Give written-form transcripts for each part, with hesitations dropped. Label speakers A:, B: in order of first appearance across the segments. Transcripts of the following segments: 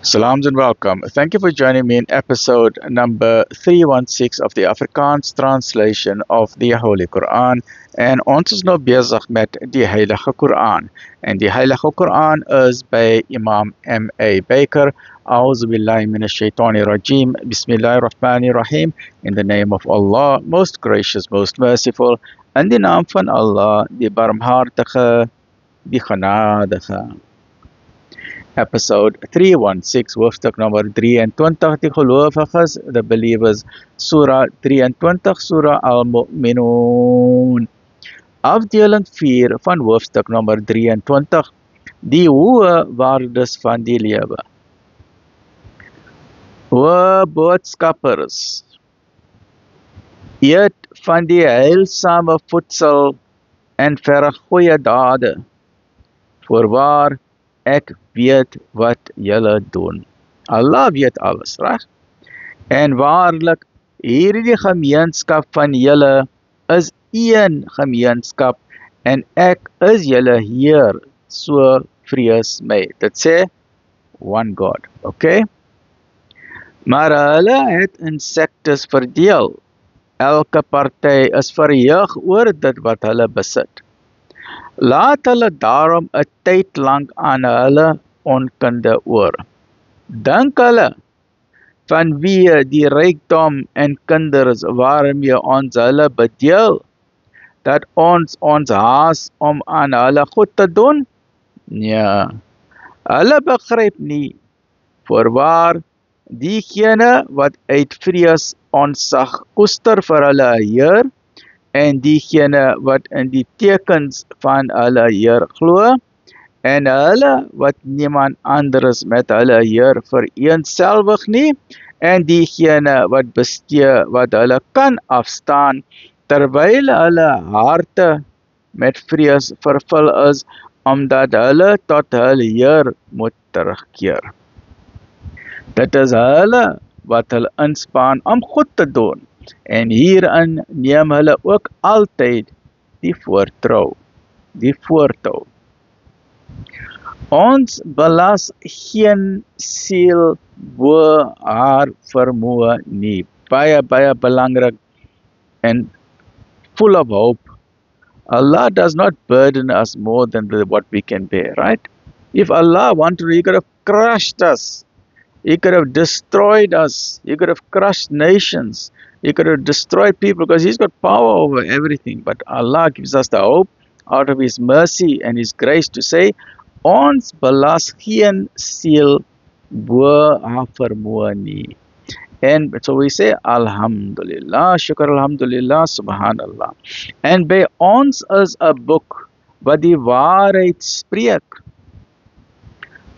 A: Salams and welcome. Thank you for joining me in episode number 316 of the Afrikaans translation of the Holy Quran. En ons is nou bezig met die Heilige Quran. En die Heilige Quran is by Imam M.A. Baker. A'udhu billahi minash shaitani rajim. Bismillahir Rahmanir Rahim. In the name of Allah, most gracious, most merciful. In die naam van Allah, die barmhartige, die genadige. Episode 316, hoofstuk nummer 23, die gelowiges, the believers, Surah 23, Surah Al-Mu'minun. Afdeling 4 van hoofstuk nummer 23, die hoë waardes van die lewe. O boodskappers, eet van die heilsame voedsel en verrig goeie dade, voorwaar ek weet wat julle doen. Allah weet alles, reg? En waarlik, hierdie gemeenskap van julle is een gemeenskap en ek is julle Heer, so vrees my. Dit sê one God, okay? Maar hulle het in sektes verdeel. Elke party is verheug oor dit wat hulle besit. Laat hulle daarom 'n tyd lank aan hulle onkunde oor. Dink hulle, vanweë die rykdom en kinders waarmee ons hulle bedeel, dat ons haas om aan hulle goed te doen? Nee, hulle begryp nie, voorwaar, diegene wat uit vrees ontzag koester vir hulle Heer, en diegene wat in die tekens van hulle Heer glo, en hulle wat niemand anders met hulle Heer vereenselwig nie, en diegene wat bestee wat hulle kan afstaan, terwyl hulle harte met vrees vervul is, omdat hulle tot hulle Heer moet terugkeer. Dit is hulle wat hulle inspaan om goed te doen, en hierin neem hulle ook altyd die voortou. Ons belas geen siel bo haar vermoë nie. Baie belangrik and full of hope. Allah does not burden us more than what we can bear, right? If Allah wanted, He could have crushed us. He could have destroyed us. He could have crushed nations. He could have destroyed people because He's got power over everything. But Allah gives us the hope out of His mercy and His grace to say, ons belas geen siel bo haar vermoë nie. And so we say, Alhamdulillah, Shukr Alhamdulillah, Subhanallah. En by ons is 'n boek wat die waarheid spreek.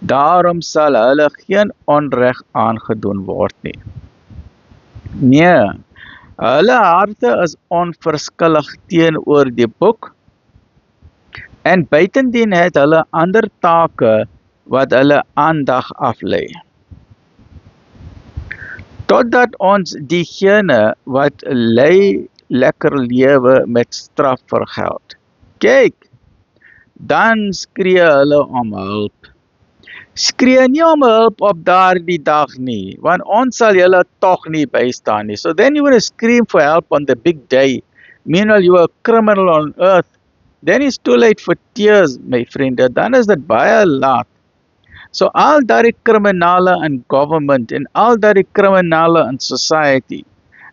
A: Daarom sal hulle geen onreg aangedoen word nie. Nee, hulle harte is onverskillig teenoor die boek, en buitendien het hulle ander take wat hulle aandag aflei. Totdat ons diegene wat lei lekker lewe met straf vergeld. Kyk, dan skree hulle om hulp. Skree nie om hulp op daardie dag nie, want ons sal julle tog nie bystaan nie. So then you want to scream for help on the big day. Meanwhile you are a criminal on earth. Then it's too late for tears, my friend. Dan is dit baie laat. So al daardie kriminale in government en al daardie kriminale in society,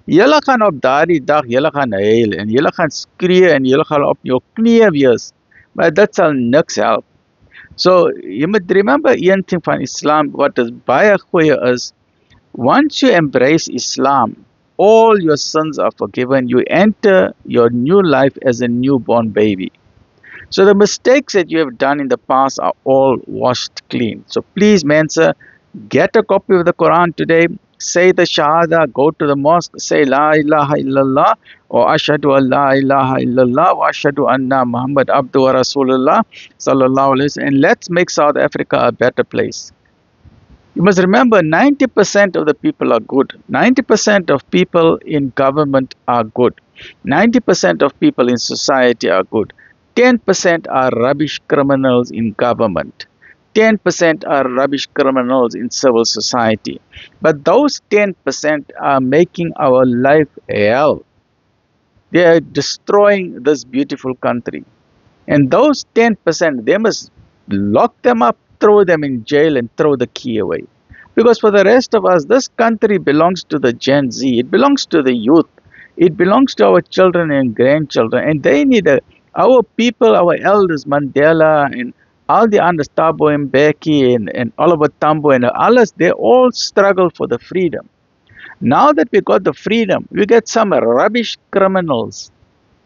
A: julle gaan op daardie dag, julle gaan huil en julle gaan skree en julle gaan op jou knieë wees. Maar dit sal niks help. So, you must remember one thing from Islam, what is baie goeie is, once you embrace Islam, all your sins are forgiven. You enter your new life as a newborn baby. So the mistakes that you have done in the past are all washed clean. So please, Mensa, get a copy of the Quran today. Say the Shahada, go to the mosque, say La ilaha illallah, or Ashhadu an la ilaha illallah, wa Ashhadu anna Muhammad abdu wa Rasulullah, sallallahu alayhi wa sallam, and let's make South Africa a better place. You must remember, 90% of the people are good. 90% of people in government are good. 90% of people in society are good. 10% are rubbish criminals in government. 10% are rubbish criminals in civil society. But those 10% are making our life hell. They are destroying this beautiful country. And those 10%, they must lock them up, throw them in jail, and throw the key away. Because for the rest of us, this country belongs to the Gen Z, it belongs to the youth, it belongs to our children and grandchildren, and they need our people, our elders, Mandela, and all the others, Thabo Mbeki, and Oliver Tambo, and others, they all struggle for the freedom. Now that we got the freedom, we get some rubbish criminals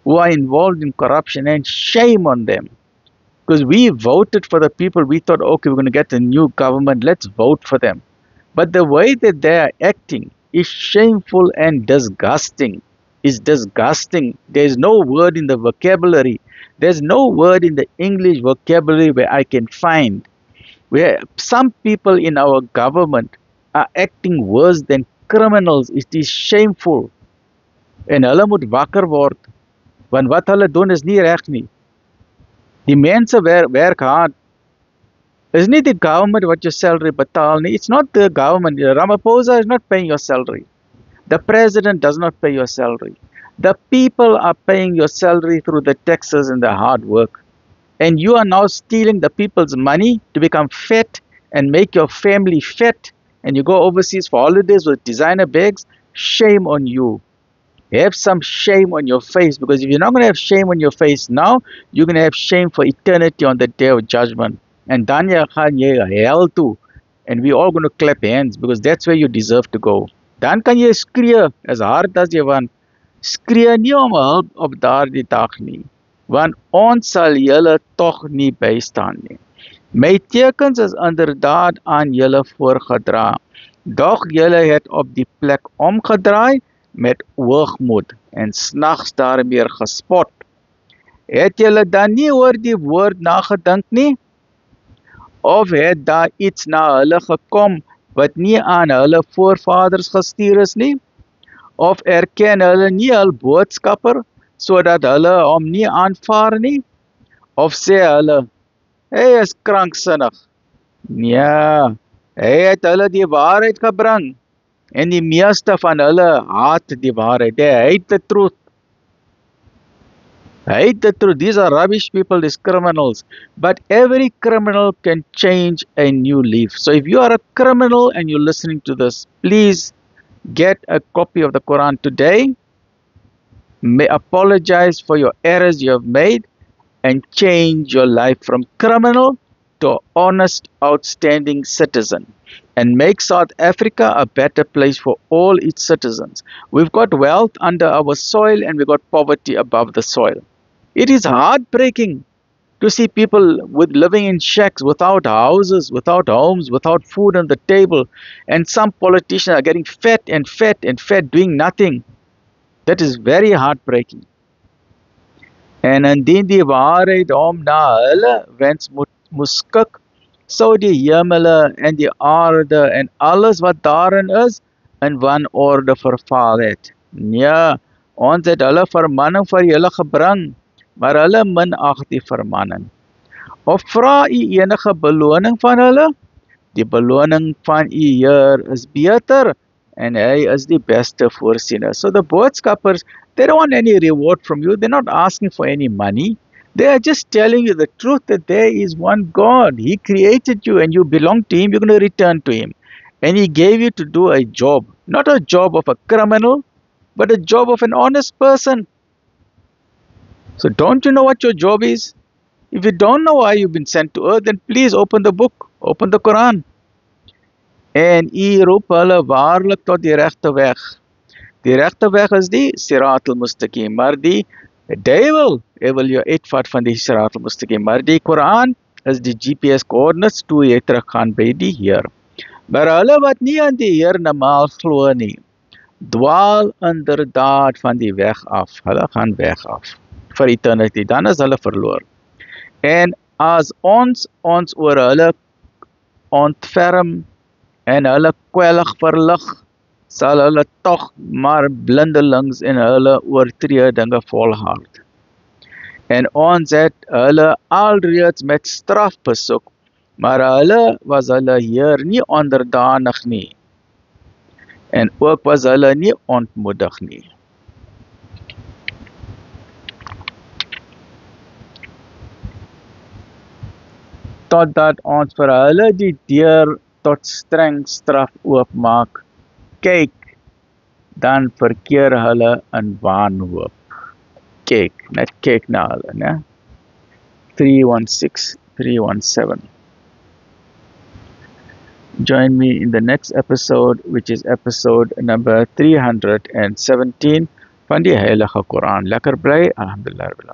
A: who are involved in corruption, and shame on them. Because we voted for the people, we thought, okay, we're going to get a new government, let's vote for them. But the way that they are acting is shameful and disgusting. It's disgusting. There's no word in the vocabulary. There's no word in the English vocabulary where I can find where some people in our government are acting worse than criminals. It is shameful. En hulle moet wakker word, want wat hulle doen is nie reg nie. Die mense werk hard. It's not the government what your salary betaal nie. It's not the government. Ramaphosa is not paying your salary. The president does not pay your salary. The people are paying your salary through the taxes and the hard work. And you are now stealing the people's money to become fat and make your family fat. And you go overseas for holidays with designer bags. Shame on you. Have some shame on your face, because if you're not going to have shame on your face now, you're going to have shame for eternity on the day of judgment. And dan gaan jy hel toe, and we're all going to clap hands, because that's where you deserve to go. Dan kan jy skree as hard as jy want. Skree nie om hulp op daardie dag nie, want ons sal julle tog nie bystaan nie. My tekens is inderdaad aan julle voorgedra, doch julle het op die plek omgedraai met hoogmoed en snags daarmee gespot. Het julle dan nie oor die woord nagedink nie? Of het daar iets na hulle gekom wat nie aan hulle voorvaders gestuur is nie? Of erken hulle nie hul boodskapper, sodat hulle hom nie aanvaar nie? Of sê hulle, hy is kranksinnig? Nee, hy het hulle die waarheid gebring, en die meeste van hulle haat die waarheid. They hate the truth. Hate the truth. These are rubbish people, these criminals. But every criminal can change a new leaf. So if you are a criminal and you're listening to this, please get a copy of the Quran today. May apologize for your errors you have made and change your life from criminal to an honest, outstanding citizen. And make South Africa a better place for all its citizens. We've got wealth under our soil and we've got poverty above the soil. It is heartbreaking to see people living in shacks, without houses, without homes, without food on the table. And some politicians are getting fat and fat and fat, doing nothing. That is very heartbreaking. En indien die waarheid hom na hulle wens moes skik, sou die hemele en die aarde en alles wat daarin is in wanorde vervaal het. Nee, ons het hulle vermanning vir julle gebring, maar hulle minag die vermanning. Of vra u enige beloning van hulle? Die beloning van u Heer is beter, en hy is die beste voorsiener. So the boodskappers, they don't want any reward from you. They're not asking for any money. They are just telling you the truth, that there is one God. He created you and you belong to Him. You're going to return to Him. And He gave you to do a job. Not a job of a criminal, but a job of an honest person. So don't you know what your job is? If you don't know why you've been sent to earth, then please open the book. Open the Quran. En U roep hulle waarlik tot die regte weg. Die regte weg is die Sirat al-Mustaqim. Maar die duivel, hy wil jou uitvat van die Sirat al-Mustaqim. Maar die Koran is die GPS coordinates toe jy teruggaan by die Heer. Maar hulle wat nie aan die Heer normaal glo nie, dwaal inderdaad van die weg af. Hulle gaan weg af vir eternity. Dan is hulle verloor. En as ons oor hulle ontferm en hulle kwelig verlig, sal hulle tog maar blindelings en hulle oortredinge volhard. En ons het hulle alreeds met straf besoek, Maar hulle was hulle Heer nie onderdanig nie en ook was hulle nie ontmoedig nie. Totdat ons vir hulle die deur tot streng straf oopmaak, kyk, dan verkeer hulle in waanhoop. Kyk, net kyk na hulle, né? 316, 317. Join me in the next episode, which is episode number 317 van die Heilige Koran. Lekker bly, alhamdulillah.